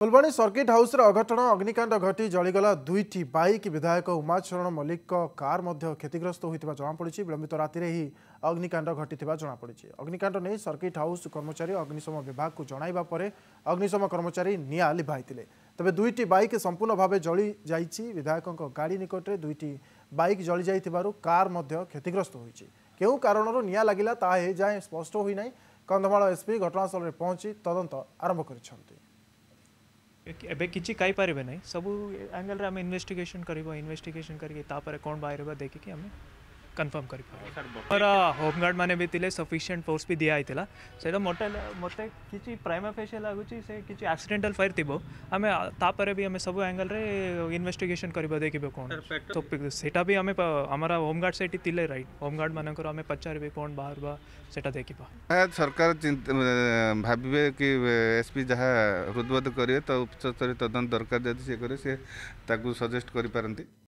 Phulbani circuit house अघटन अग्निकांड घटी जलीगला दुईटी bike विधायक उमाचरण मल्लिक कार क्षतिग्रस्त होता जमापड़ी। विलंबित राति ही अग्निकांड घटी जमापड़ी। अग्निकांड नहीं सर्किट हाउस कर्मचारी अग्निशम विभाग को जणाइबा परे अग्निशम कर्मचारी निआ लिभाई तेज दुईटी बाइक संपूर्ण भाव जली जाइछि। विधायक गाड़ी निकट में दुईटी बाइक जली जाइथिबारु कार क्षतिग्रस्त होइछि। केउ कारणरू निआ लागिला ताहा जाए स्पष्ट होई नाही। कंधमाल एसपी घटनास्थल में पहुंची तदंत आरंभ करिसेंति। एबे किछि कहि पारिबे नै सब एंगल रे हम इन्वेस्टिगेशन करबो। इन्वेस्टिगेशन करके तापर कोन बाहरबा देखि कि हम कंफर्म करि पार। और होमगार्ड माने भी तिले सफिशिएंट फोर्स भी दिया आइतला। सेटा मते किछि प्राइमा फेशियल लागुछि से किछि एक्सीडेंटल फायर थिबो। हमें तापर भी हम सब एंगल रे इन्वेस्टिगेशन करबा देखिबे कोन तो सेटा भी हमें हमारा होमगार्ड सेठी तिले राइट होमगार्ड मानकर हमें पचारबे कोन बाहरबा सेटा देखिबा। सरकार भाविबे कि एसपी जहाँ हृदबोध करिए तो उच्चस्तरीय तदंत दरकार जदि से करे से ताकू सजेस्ट करि पारंती।